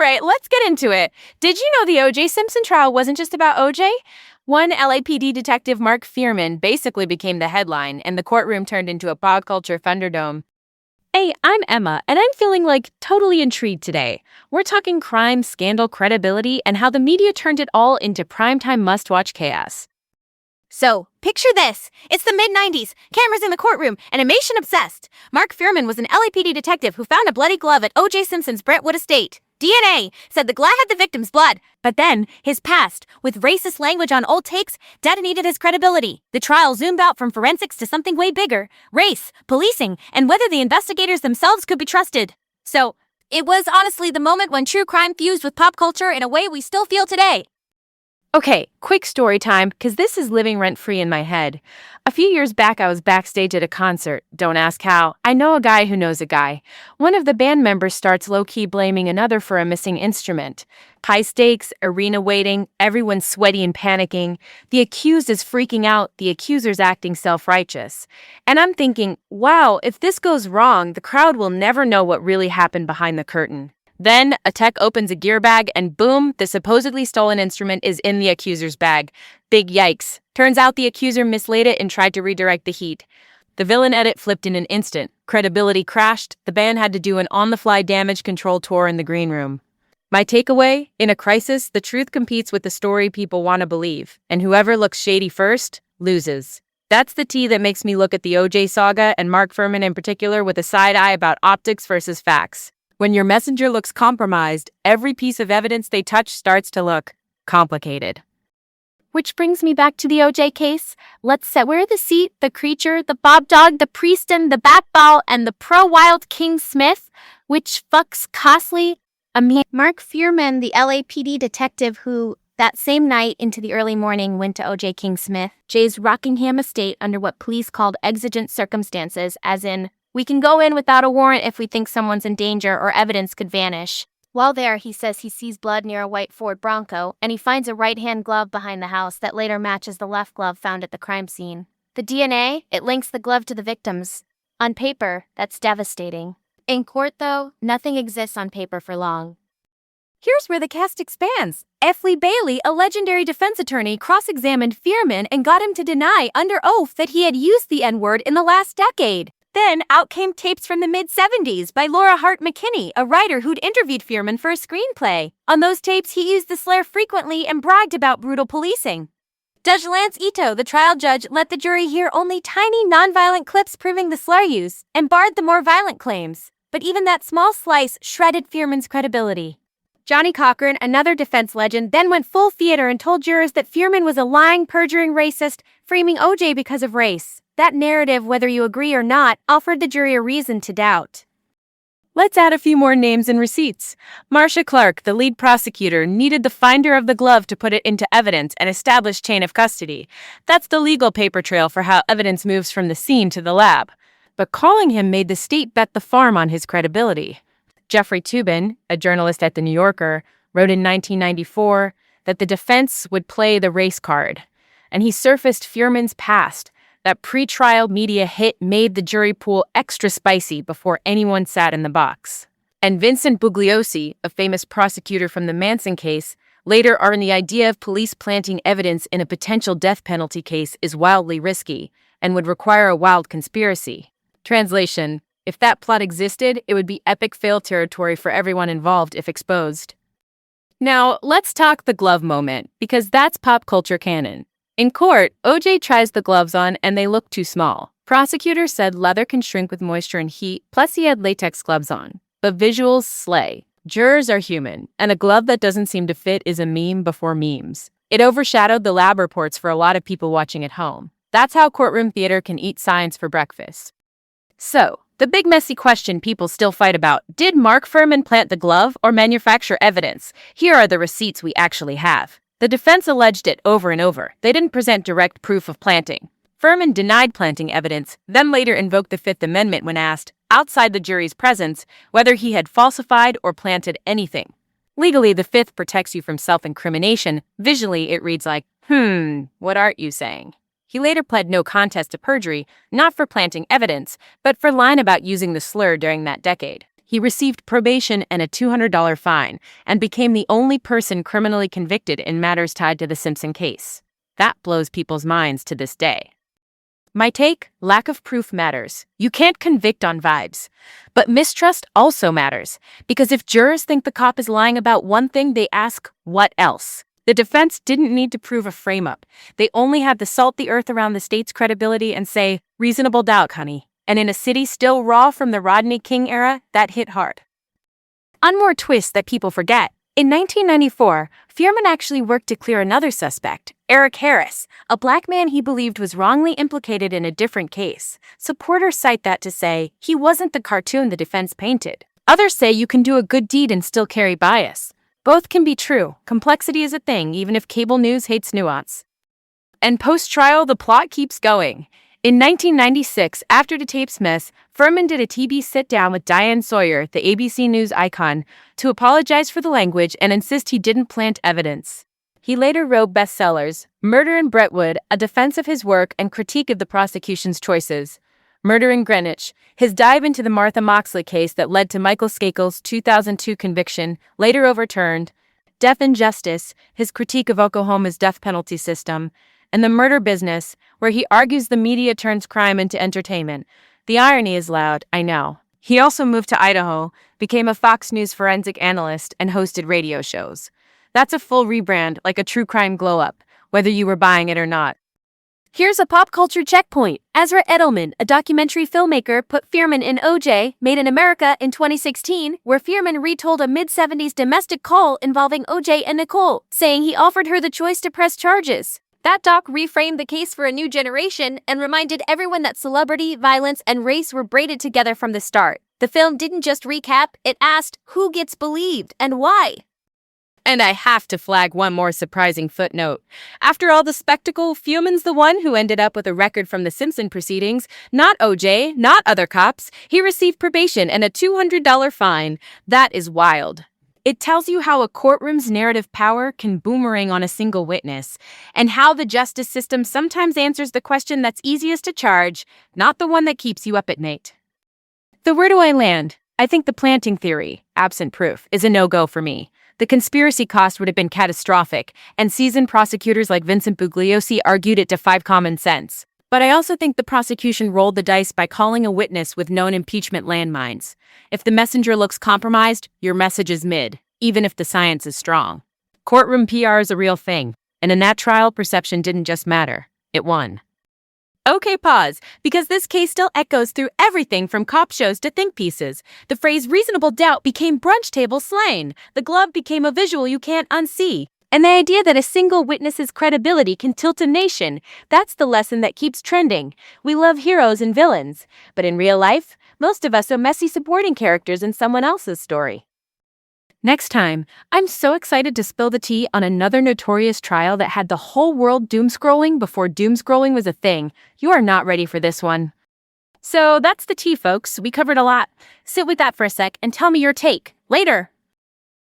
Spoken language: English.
right, let's get into it. Did you know the O.J. Simpson trial wasn't just about O.J.? One LAPD detective, Mark Fuhrman, basically became the headline, and the courtroom turned into a pop culture Thunderdome. Hey, I'm Emma, and I'm feeling totally intrigued today. We're talking crime, scandal, credibility, and how the media turned it all into primetime must-watch chaos. So, picture this. It's the mid-90s, cameras in the courtroom, animation obsessed. Mark Fuhrman was an LAPD detective who found a bloody glove at O.J. Simpson's Brentwood estate. DNA said the glove had the victim's blood. But then, his past, with racist language on old takes, detonated his credibility. The trial zoomed out from forensics to something way bigger: race, policing, and whether the investigators themselves could be trusted. So, it was honestly the moment when true crime fused with pop culture in a way we still feel today. Okay, quick story time, because this is living rent-free in my head. A few years back, I was backstage at a concert. Don't ask how. I know a guy who knows a guy. One of the band members starts low-key blaming another for a missing instrument. High stakes, arena waiting, everyone's sweaty and panicking. The accused is freaking out, the accuser's acting self-righteous. And I'm thinking, wow, if this goes wrong, the crowd will never know what really happened behind the curtain. Then, a tech opens a gear bag, and boom, the supposedly stolen instrument is in the accuser's bag. Big yikes. Turns out the accuser mislaid it and tried to redirect the heat. The villain edit flipped in an instant. Credibility crashed. The band had to do an on-the-fly damage control tour in the green room. My takeaway? In a crisis, the truth competes with the story people want to believe, and whoever looks shady first loses. That's the tea that makes me look at the O.J. saga, and Mark Fuhrman in particular, with a side eye about optics versus facts. When your messenger looks compromised, every piece of evidence they touch starts to look complicated. Which brings me back to the O.J. case. Let's set where the seat, the creature, the bob dog, the prieston, the bat ball, and the pro-wild King Smith, which fucks costly. Mark Fuhrman, the LAPD detective who, that same night into the early morning, went to O.J. King Smith, Jay's Rockingham estate under what police called exigent circumstances, as in, we can go in without a warrant if we think someone's in danger or evidence could vanish. While there, he says he sees blood near a white Ford Bronco, and he finds a right-hand glove behind the house that later matches the left glove found at the crime scene. The DNA, it links the glove to the victims. On paper, that's devastating. In court, though, nothing exists on paper for long. Here's where the cast expands. F. Lee Bailey, a legendary defense attorney, cross-examined Fuhrman and got him to deny under oath that he had used the N-word in the last decade. Then, out came tapes from the mid-70s by Laura Hart McKinney, a writer who'd interviewed Fuhrman for a screenplay. On those tapes, he used the slur frequently and bragged about brutal policing. Judge Lance Ito, the trial judge, let the jury hear only tiny, non-violent clips proving the slur use and barred the more violent claims. But even that small slice shredded Fuhrman's credibility. Johnny Cochran, another defense legend, then went full theater and told jurors that Fuhrman was a lying, perjuring racist, framing O.J. because of race. That narrative, whether you agree or not, offered the jury a reason to doubt. Let's add a few more names and receipts. Marcia Clark, the lead prosecutor, needed the finder of the glove to put it into evidence and establish chain of custody. That's the legal paper trail for how evidence moves from the scene to the lab. But calling him made the state bet the farm on his credibility. Jeffrey Toobin, a journalist at The New Yorker, wrote in 1994 that the defense would play the race card. And he surfaced Fuhrman's past. That pre-trial media hit made the jury pool extra spicy before anyone sat in the box. And Vincent Bugliosi, a famous prosecutor from the Manson case, later argued the idea of police planting evidence in a potential death penalty case is wildly risky and would require a wild conspiracy. Translation: if that plot existed, it would be epic fail territory for everyone involved if exposed. Now, let's talk the glove moment, because that's pop culture canon. In court, O.J. tries the gloves on and they look too small. Prosecutors said leather can shrink with moisture and heat, plus he had latex gloves on. But visuals slay. Jurors are human, and a glove that doesn't seem to fit is a meme before memes. It overshadowed the lab reports for a lot of people watching at home. That's how courtroom theater can eat science for breakfast. So, the big messy question people still fight about: did Mark Fuhrman plant the glove or manufacture evidence? Here are the receipts we actually have. The defense alleged it over and over. They didn't present direct proof of planting. Fuhrman denied planting evidence, then later invoked the Fifth Amendment when asked, outside the jury's presence, whether he had falsified or planted anything. Legally, the Fifth protects you from self-incrimination. Visually, it reads like, what aren't you saying? He later pled no contest to perjury, not for planting evidence, but for lying about using the slur during that decade. He received probation and a $200 fine, and became the only person criminally convicted in matters tied to the Simpson case. That blows people's minds to this day. My take: lack of proof matters. You can't convict on vibes. But mistrust also matters, because if jurors think the cop is lying about one thing, they ask, what else? The defense didn't need to prove a frame-up. They only had to salt the earth around the state's credibility and say, reasonable doubt, honey. And in a city still raw from the Rodney King era, that hit hard. On more twists that people forget, in 1994, Fuhrman actually worked to clear another suspect, Eric Harris, a black man he believed was wrongly implicated in a different case. Supporters cite that to say he wasn't the cartoon the defense painted. Others say you can do a good deed and still carry bias. Both can be true. Complexity is a thing, even if cable news hates nuance. And post-trial, the plot keeps going. In 1996, after the tape's mess, Fuhrman did a TV sit-down with Diane Sawyer, the ABC News icon, to apologize for the language and insist he didn't plant evidence. He later wrote bestsellers, Murder in Brentwood, a defense of his work and critique of the prosecution's choices. Murder in Greenwich, his dive into the Martha Moxley case that led to Michael Skakel's 2002 conviction, later overturned. Death and Justice, his critique of Oklahoma's death penalty system. And The Murder Business, where he argues the media turns crime into entertainment. The irony is loud, I know. He also moved to Idaho, became a Fox News forensic analyst, and hosted radio shows. That's a full rebrand, like a true crime glow-up, whether you were buying it or not. Here's a pop culture checkpoint. Ezra Edelman, a documentary filmmaker, put Fuhrman in O.J., Made in America in 2016, where Fuhrman retold a mid-70s domestic call involving O.J. and Nicole, saying he offered her the choice to press charges. That doc reframed the case for a new generation and reminded everyone that celebrity, violence, and race were braided together from the start. The film didn't just recap, it asked who gets believed and why. And I have to flag one more surprising footnote. After all the spectacle, Fuhrman's the one who ended up with a record from the Simpson proceedings, not O.J., not other cops. He received probation and a $200 fine. That is wild. It tells you how a courtroom's narrative power can boomerang on a single witness, and how the justice system sometimes answers the question that's easiest to charge, not the one that keeps you up at night. So where do I land? I think the planting theory, absent proof, is a no-go for me. The conspiracy cost would have been catastrophic, and seasoned prosecutors like Vincent Bugliosi argued it defied common sense. But I also think the prosecution rolled the dice by calling a witness with known impeachment landmines. If the messenger looks compromised, your message is mid, even if the science is strong. Courtroom PR is a real thing, and in that trial, perception didn't just matter. It won. Okay, pause, because this case still echoes through everything from cop shows to think pieces. The phrase reasonable doubt became brunch table slang. The glove became a visual you can't unsee. And the idea that a single witness's credibility can tilt a nation, that's the lesson that keeps trending. We love heroes and villains, but in real life, most of us are messy supporting characters in someone else's story. Next time, I'm so excited to spill the tea on another notorious trial that had the whole world doomscrolling before doomscrolling was a thing. You are not ready for this one. So that's the tea, folks. We covered a lot. Sit with that for a sec and tell me your take. Later.